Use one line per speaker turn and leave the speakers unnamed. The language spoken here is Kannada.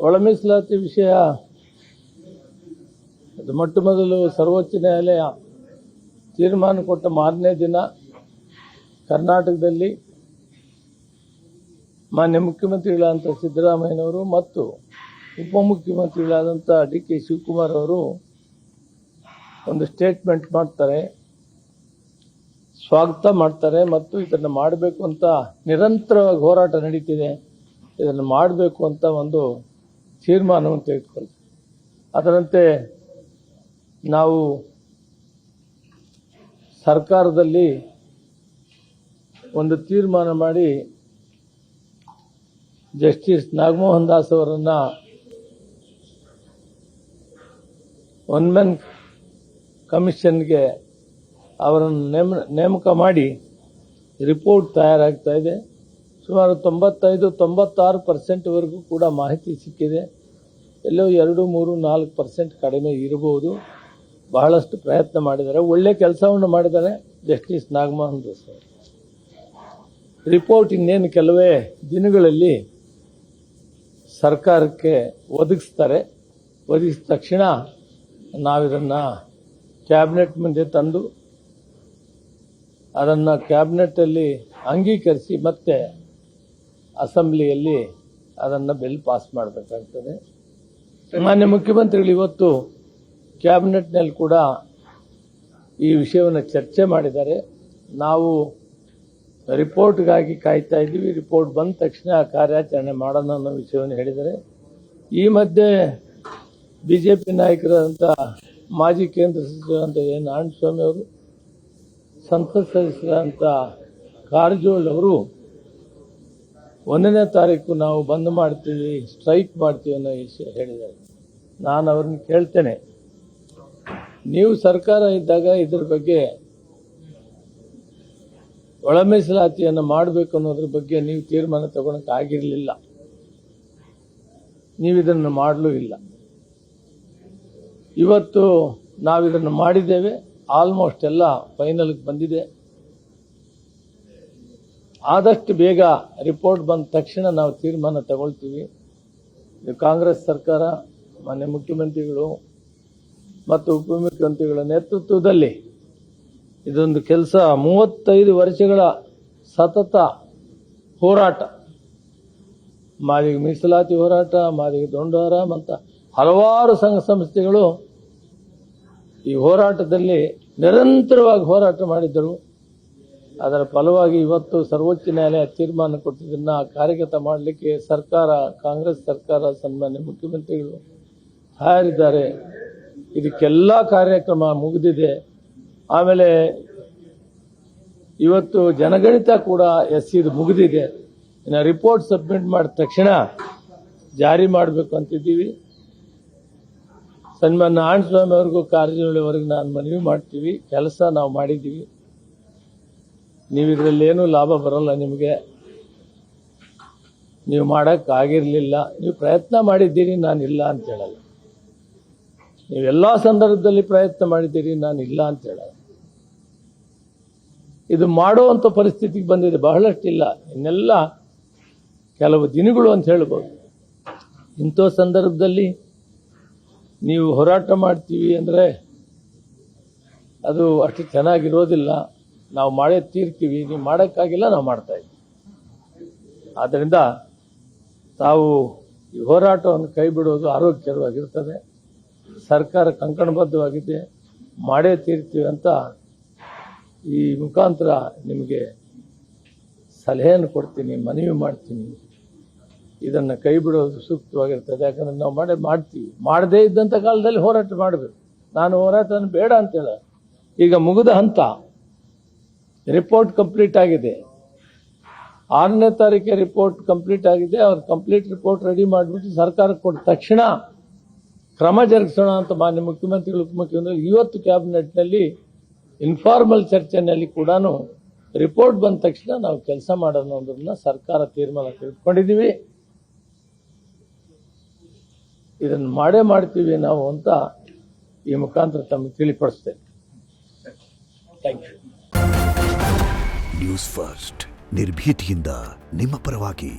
ಒಳ ಮೀಸಲಾತಿ ವಿಷಯ ಅದು ಮೊಟ್ಟ ಮೊದಲು ಸರ್ವೋಚ್ಚ ನ್ಯಾಯಾಲಯ ತೀರ್ಮಾನ ಕೊಟ್ಟ ಮಾರನೇ ದಿನ ಕರ್ನಾಟಕದಲ್ಲಿ ಮಾನ್ಯ ಮುಖ್ಯಮಂತ್ರಿಗಳಾದಂಥ ಸಿದ್ದರಾಮಯ್ಯನವರು ಮತ್ತು ಉಪಮುಖ್ಯಮಂತ್ರಿಗಳಾದಂಥ ಡಿ ಕೆ ಶಿವಕುಮಾರ್ ಅವರು ಒಂದು ಸ್ಟೇಟ್ಮೆಂಟ್ ಮಾಡ್ತಾರೆ, ಸ್ವಾಗತ ಮಾಡ್ತಾರೆ ಮತ್ತು ಇದನ್ನು ಮಾಡಬೇಕು ಅಂತ ನಿರಂತರವಾಗಿ ಹೋರಾಟ ನಡೀತಿದೆ, ಇದನ್ನು ಮಾಡಬೇಕು ಅಂತ ಒಂದು ತೀರ್ಮಾನವನ್ನು ತೆಗೆದುಕೊಳ್ತೀವಿ. ಅದರಂತೆ ನಾವು ಸರ್ಕಾರದಲ್ಲಿ ಒಂದು ತೀರ್ಮಾನ ಮಾಡಿ ಜಸ್ಟಿಸ್ ನಾಗಮೋಹನ್ ದಾಸ್ ಅವರನ್ನು ಒನ್ ಮ್ಯಾನ್ ಕಮಿಷನ್ಗೆ ಅವರನ್ನು ನೇಮಕ ಮಾಡಿ ರಿಪೋರ್ಟ್ ತಯಾರಾಗ್ತಾ ಇದೆ. ಸುಮಾರು 95-96% ಕೂಡ ಮಾಹಿತಿ ಸಿಕ್ಕಿದೆ. ಎಲ್ಲೋ 2-3-4% ಕಡಿಮೆ ಇರಬಹುದು. ಬಹಳಷ್ಟು ಪ್ರಯತ್ನ ಮಾಡಿದ್ದಾರೆ, ಒಳ್ಳೆ ಕೆಲಸವನ್ನು ಮಾಡಿದ್ದಾರೆ ಜಸ್ಟಿಸ್ ನಾಗಮೋಹನ್ ದಾಸ್ ಅವರು. ರಿಪೋರ್ಟ್ ಇನ್ನೇನು ಕೆಲವೇ ದಿನಗಳಲ್ಲಿ ಸರ್ಕಾರಕ್ಕೆ ಒದಗಿಸ್ತಾರೆ. ಒದಗಿಸಿದ ತಕ್ಷಣ ನಾವಿದನ್ನು ಕ್ಯಾಬಿನೆಟ್ ಮುಂದೆ ತಂದು ಅದನ್ನು ಕ್ಯಾಬಿನೆಟ್ಟಲ್ಲಿ ಅಂಗೀಕರಿಸಿ ಮತ್ತೆ ಅಸೆಂಬ್ಲಿಯಲ್ಲಿ ಅದನ್ನು ಬಿಲ್ ಪಾಸ್ ಮಾಡಬೇಕಾಗ್ತದೆ. ಮಾನ್ಯ ಮುಖ್ಯಮಂತ್ರಿಗಳು ಇವತ್ತು ಕ್ಯಾಬಿನೆಟ್ನಲ್ಲಿ ಕೂಡ ಈ ವಿಷಯವನ್ನು ಚರ್ಚೆ ಮಾಡಿದ್ದಾರೆ. ನಾವು ರಿಪೋರ್ಟ್ಗಾಗಿ ಕಾಯ್ತಾ ಇದ್ದೀವಿ, ರಿಪೋರ್ಟ್ ಬಂದ ತಕ್ಷಣ ಕಾರ್ಯಾಚರಣೆ ಮಾಡೋಣ ಅನ್ನೋ ವಿಷಯವನ್ನು ಹೇಳಿದ್ದಾರೆ. ಈ ಮಧ್ಯೆ ಬಿಜೆಪಿ ನಾಯಕರಾದಂಥ ಮಾಜಿ ಕೇಂದ್ರ ಸಚಿವರಾದಂಥ ನಾರಾಯಣಸ್ವಾಮಿ ಅವರು, ಸಂಸತ್ ಸದಸ್ಯರಾದಂಥ ಕಾರಜೋಳ್ ಅವರು 1ನೇ ತಾರೀಕು ನಾವು ಬಂದ್ ಮಾಡ್ತೀವಿ, ಸ್ಟ್ರೈಕ್ ಮಾಡ್ತೀವಿ ಅನ್ನೋ ವಿಷಯ ಹೇಳಿದ್ದಾರೆ. ನಾನು ಅವ್ರನ್ನ ಕೇಳ್ತೇನೆ, ನೀವು ಸರ್ಕಾರ ಇದ್ದಾಗ ಇದ್ರ ಬಗ್ಗೆ ಒಳ ಮೀಸಲಾತಿಯನ್ನು ಮಾಡಬೇಕು ಅನ್ನೋದ್ರ ಬಗ್ಗೆ ನೀವು ತೀರ್ಮಾನ ತಗೊಳಕ್ಕೆ ಆಗಿರಲಿಲ್ಲ, ನೀವು ಇದನ್ನು ಮಾಡಲೂ ಇಲ್ಲ. ಇವತ್ತು ನಾವಿದನ್ನು ಮಾಡಿದ್ದೇವೆ, ಆಲ್ಮೋಸ್ಟ್ ಎಲ್ಲ ಫೈನಲ್ಗೆ ಬಂದಿದೆ. ಆದಷ್ಟು ಬೇಗ ರಿಪೋರ್ಟ್ ಬಂದ ತಕ್ಷಣ ನಾವು ತೀರ್ಮಾನ ತಗೊಳ್ತೀವಿ. ಇದು ಕಾಂಗ್ರೆಸ್ ಸರ್ಕಾರ, ಮಾನ್ಯ ಮುಖ್ಯಮಂತ್ರಿಗಳು ಮತ್ತು ಉಪಮುಖ್ಯಮಂತ್ರಿಗಳ ನೇತೃತ್ವದಲ್ಲಿ ಇದೊಂದು ಕೆಲಸ 35 ವರ್ಷಗಳ ಸತತ ಹೋರಾಟ, ಮಾದಿಗ ಮೀಸಲಾತಿ ಹೋರಾಟ, ಮಾದಿಗ ದಂಡೋರ ಅಂತ ಹಲವಾರು ಸಂಘ ಸಂಸ್ಥೆಗಳು ಈ ಹೋರಾಟದಲ್ಲಿ ನಿರಂತರವಾಗಿ ಹೋರಾಟ ಮಾಡಿದ್ದರು. ಅದರ ಫಲವಾಗಿ ಇವತ್ತು ಸರ್ವೋಚ್ಚ ನ್ಯಾಯಾಲಯ ತೀರ್ಮಾನ ಕೊಟ್ಟಿದ್ದನ್ನು ಕಾರ್ಯಗತ ಮಾಡಲಿಕ್ಕೆ ಸರ್ಕಾರ, ಕಾಂಗ್ರೆಸ್ ಸರ್ಕಾರ, ಸನ್ಮಾನ್ಯ ಮುಖ್ಯಮಂತ್ರಿಗಳು ತಯಾರಿದ್ದಾರೆ. ಇದಕ್ಕೆಲ್ಲ ಕಾರ್ಯಕ್ರಮ ಮುಗಿದಿದೆ. ಆಮೇಲೆ ಇವತ್ತು ಜನಗಣಿತ ಕೂಡ ಇದು ಮುಗಿದಿದೆ. ಇನ್ನು ರಿಪೋರ್ಟ್ ಸಬ್ಮಿಟ್ ಮಾಡಿದ ತಕ್ಷಣ ಜಾರಿ ಮಾಡಬೇಕು ಅಂತಿದ್ದೀವಿ. ಸನ್ಮಾನ್ಯ ನಾರಾಯಣಸ್ವಾಮಿ ಅವ್ರಿಗೂ ಕಾರಜೋಳವರೆಗೂ ನಾನು ಮನವಿ ಮಾಡ್ತೀವಿ, ಕೆಲಸ ನಾವು ಮಾಡಿದ್ದೀವಿ, ನೀವು ಇದರಲ್ಲಿ ಏನೂ ಲಾಭ ಬರೋಲ್ಲ, ನಿಮಗೆ ನೀವು ಮಾಡೋಕ್ಕಾಗಿರಲಿಲ್ಲ, ನೀವು ಪ್ರಯತ್ನ ಮಾಡಿದ್ದೀರಿ, ನಾನು ಇಲ್ಲ ಅಂತ ಹೇಳಲ್ಲ. ನೀವೆಲ್ಲ ಸಂದರ್ಭದಲ್ಲಿ ಪ್ರಯತ್ನ ಮಾಡಿದ್ದೀರಿ, ನಾನು ಇಲ್ಲ ಅಂತ ಹೇಳಲ್ಲ. ಇದು ಮಾಡುವಂಥ ಪರಿಸ್ಥಿತಿಗೆ ಬಂದಿದೆ, ಬಹಳಷ್ಟಿಲ್ಲ, ಇನ್ನೆಲ್ಲ ಕೆಲವು ದಿನಗಳು ಅಂತ ಹೇಳ್ಬೋದು. ಇಂಥ ಸಂದರ್ಭದಲ್ಲಿ ನೀವು ಹೋರಾಟ ಮಾಡ್ತೀವಿ ಅಂದರೆ ಅದು ಅಷ್ಟು ಚೆನ್ನಾಗಿರೋದಿಲ್ಲ. ನಾವು ಮಾಡೇ ತೀರ್ತೀವಿ, ನೀವು ಮಾಡೋಕ್ಕಾಗಿಲ್ಲ, ನಾವು ಮಾಡ್ತಾ ಇದ್ದೀವಿ. ಆದ್ದರಿಂದ ತಾವು ಈ ಹೋರಾಟವನ್ನು ಕೈ ಬಿಡೋದು ಆರೋಗ್ಯಕರವಾಗಿರ್ತದೆ. ಸರ್ಕಾರ ಕಂಕಣಬದ್ಧವಾಗಿದೆ, ಮಾಡೇ ತೀರ್ತೀವಿ ಅಂತ ಈ ಮುಖಾಂತರ ನಿಮಗೆ ಸಲಹೆಯನ್ನು ಕೊಡ್ತೀನಿ, ಮನವಿ ಮಾಡ್ತೀನಿ. ಇದನ್ನು ಕೈ ಬಿಡೋದು ಸೂಕ್ತವಾಗಿರ್ತದೆ. ಯಾಕಂದರೆ ನಾವು ಮಾಡ್ತೀವಿ. ಮಾಡದೇ ಇದ್ದಂಥ ಕಾಲದಲ್ಲಿ ಹೋರಾಟ ಮಾಡಬೇಕು. ನಾನು ಹೋರಾಟವನ್ನು ಬೇಡ ಅಂತೇಳ. ಈಗ ಮುಗಿದ ಹಂತ, ರಿಪೋರ್ಟ್ ಕಂಪ್ಲೀಟ್ ಆಗಿದೆ. 6ನೇ ತಾರೀಕಿಗೆ ರಿಪೋರ್ಟ್ ಕಂಪ್ಲೀಟ್ ಆಗಿದೆ. ಅವ್ರು ಕಂಪ್ಲೀಟ್ ರಿಪೋರ್ಟ್ ರೆಡಿ ಮಾಡಿಬಿಟ್ಟು ಸರ್ಕಾರಕ್ಕೆ ಕೊಟ್ಟ ತಕ್ಷಣ ಕ್ರಮ ಜರುಗಿಸೋಣ ಅಂತ ಮಾನ್ಯ ಮುಖ್ಯಮಂತ್ರಿಗಳು, ಉಪಮುಖ್ಯಮಂತ್ರಿಗಳು ಇವತ್ತು ಕ್ಯಾಬಿನೆಟ್ನಲ್ಲಿ ಇನ್ಫಾರ್ಮಲ್ ಚರ್ಚೆನಲ್ಲಿ ಕೂಡ ರಿಪೋರ್ಟ್ ಬಂದ ತಕ್ಷಣ ನಾವು ಕೆಲಸ ಮಾಡೋಣ ಅನ್ನೋದನ್ನ ಸರ್ಕಾರ ತೀರ್ಮಾನ ತೆಗೆದುಕೊಂಡಿದ್ದೀವಿ. ಇದನ್ನು ಮಾಡೇ ಮಾಡ್ತೀವಿ ನಾವು ಅಂತ ಈ ಮುಖಾಂತರ ತಮಗೆ ತಿಳಿಪಡಿಸ್ತೇನೆ. Thank you.
ನ್ಯೂಸ್ ಫಸ್ಟ್, ನಿರ್ಭೀತಿಯಿಂದ ನಿಮ್ಮ ಪರವಾಗಿ.